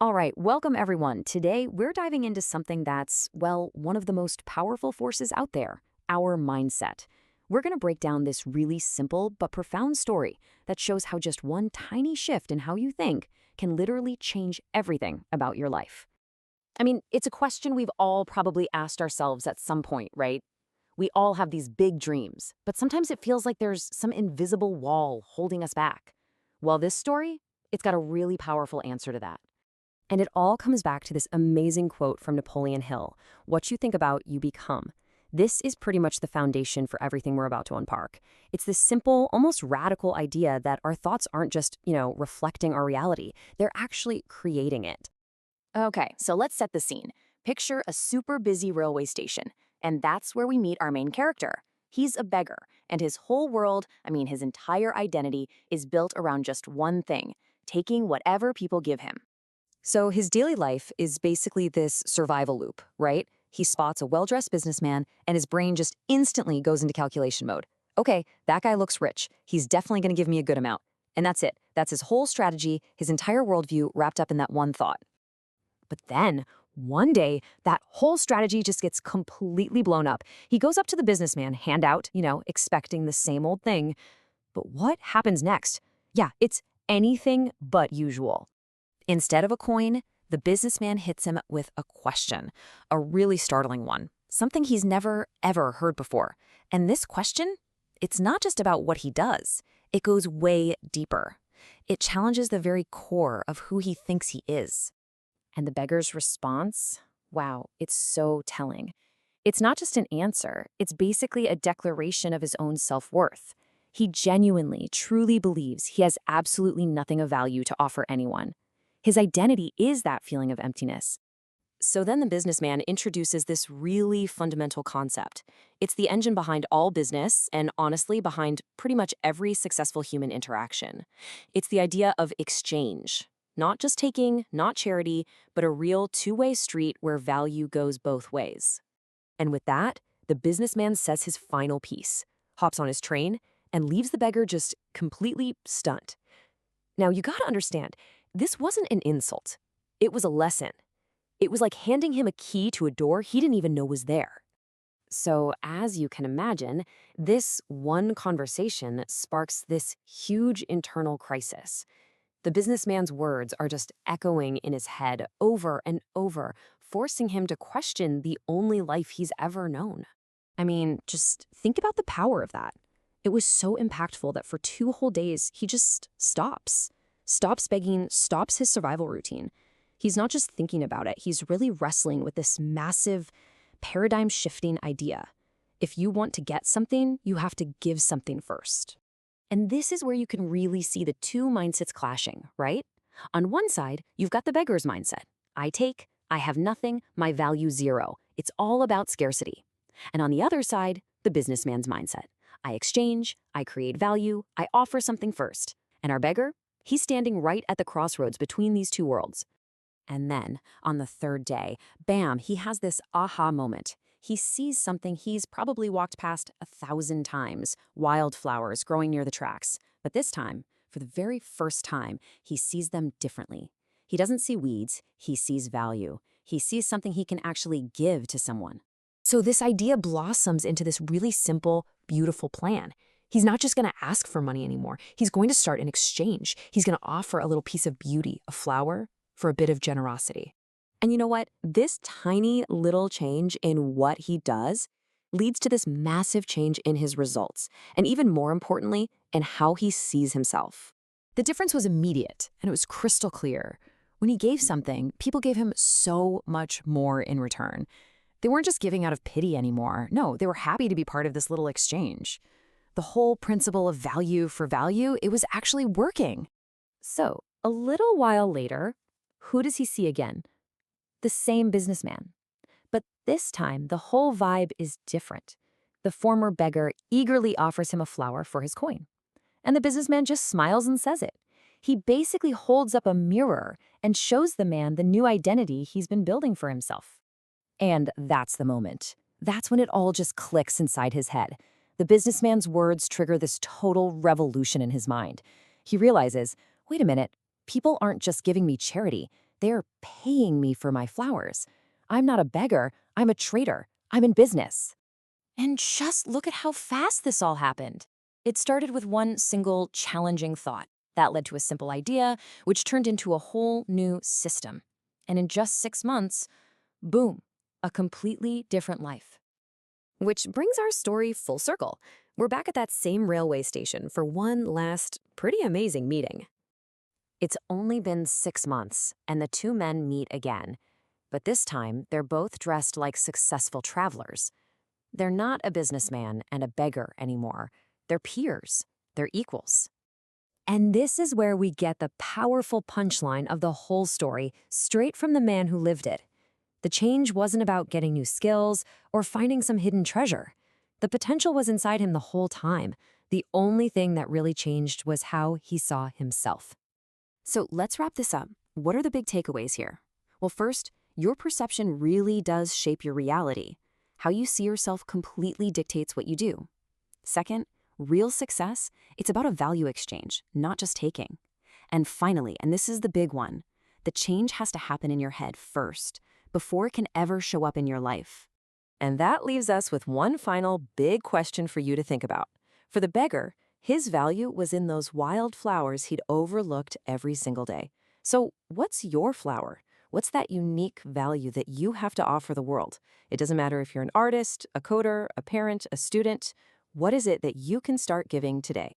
All right, welcome everyone. Today, we're diving into something that's, well, one of the most powerful forces out there, our mindset. We're going to break down this really simple but profound story that shows how just one tiny shift in how you think can literally change everything about your life. I mean, it's a question we've all probably asked ourselves at some point, right? We all have these big dreams, but sometimes it feels like there's some invisible wall holding us back. Well, this story, it's got a really powerful answer to that. And it all comes back to this amazing quote from Napoleon Hill: "What you think about, you become." This is pretty much the foundation for everything we're about to unpack. It's this simple, almost radical idea that our thoughts aren't just, reflecting our reality. They're actually creating it. Okay, so let's set the scene. Picture a super busy railway station, and that's where we meet our main character. He's a beggar, and his whole world, his entire identity, is built around just one thing: taking whatever people give him. So his daily life is basically this survival loop, right? He spots a well-dressed businessman, and his brain just instantly goes into calculation mode. Okay, that guy looks rich. He's definitely going to give me a good amount. And that's it. That's his whole strategy, his entire worldview wrapped up in that one thought. But then, one day, that whole strategy just gets completely blown up. He goes up to the businessman, hand out, expecting the same old thing. But what happens next? Yeah, it's anything but usual. Instead of a coin, the businessman hits him with a question, a really startling one, something he's never, ever heard before. And this question, it's not just about what he does. It goes way deeper. It challenges the very core of who he thinks he is. And the beggar's response, wow, it's so telling. It's not just an answer, it's basically a declaration of his own self-worth. He genuinely, truly believes he has absolutely nothing of value to offer anyone. His identity is that feeling of emptiness. So then the businessman introduces this really fundamental concept. It's the engine behind all business and, honestly, behind pretty much every successful human interaction. It's the idea of exchange. Not just taking, not charity, but a real two-way street where value goes both ways. And with that, the businessman says his final piece, hops on his train, and leaves the beggar just completely stunned. Now, you gotta understand, this wasn't an insult. It was a lesson. It was like handing him a key to a door he didn't even know was there. So, as you can imagine, this one conversation sparks this huge internal crisis. The businessman's words are just echoing in his head over and over, forcing him to question the only life he's ever known. Just think about the power of that. It was so impactful that for 2 whole days, he just stops begging, stops his survival routine. He's not just thinking about it, he's really wrestling with this massive, paradigm-shifting idea. If you want to get something, you have to give something first. And this is where you can really see the two mindsets clashing, right? On one side, you've got the beggar's mindset. I take, I have nothing, my value zero. It's all about scarcity. And on the other side, the businessman's mindset. I exchange, I create value, I offer something first. And our beggar? He's standing right at the crossroads between these two worlds. And then, on the third day, bam, he has this aha moment. He sees something he's probably walked past 1,000 times, wildflowers growing near the tracks. But this time, for the very first time, he sees them differently. He doesn't see weeds, he sees value. He sees something he can actually give to someone. So this idea blossoms into this really simple, beautiful plan. He's not just going to ask for money anymore. He's going to start an exchange. He's going to offer a little piece of beauty, a flower, for a bit of generosity. And you know what? This tiny little change in what he does leads to this massive change in his results, and even more importantly, in how he sees himself. The difference was immediate, and it was crystal clear. When he gave something, people gave him so much more in return. They weren't just giving out of pity anymore. No, they were happy to be part of this little exchange. The whole principle of value for value, it was actually working. So, a little while later, who does he see again? The same businessman. But this time, the whole vibe is different. The former beggar eagerly offers him a flower for his coin. And the businessman just smiles and says it. He basically holds up a mirror and shows the man the new identity he's been building for himself. And that's the moment. That's when it all just clicks inside his head. The businessman's words trigger this total revolution in his mind. He realizes, wait a minute, people aren't just giving me charity. They're paying me for my flowers. I'm not a beggar, I'm a trader. I'm in business. And just look at how fast this all happened. It started with one single challenging thought. That led to a simple idea, which turned into a whole new system. And in just 6 months, boom, a completely different life. Which brings our story full circle. We're back at that same railway station for one last, pretty amazing meeting. It's only been 6 months, and the two men meet again. But this time, they're both dressed like successful travelers. They're not a businessman and a beggar anymore. They're peers. They're equals. And this is where we get the powerful punchline of the whole story, straight from the man who lived it. The change wasn't about getting new skills or finding some hidden treasure. The potential was inside him the whole time. The only thing that really changed was how he saw himself. So let's wrap this up. What are the big takeaways here? Well, first, your perception really does shape your reality. How you see yourself completely dictates what you do. Second, real success, it's about a value exchange, not just taking. And finally, and this is the big one, the change has to happen in your head first, before it can ever show up in your life. And that leaves us with one final big question for you to think about. For the beggar, his value was in those wild flowers he'd overlooked every single day. So what's your flower? What's that unique value that you have to offer the world? It doesn't matter if you're an artist, a coder, a parent, a student. What is it that you can start giving today?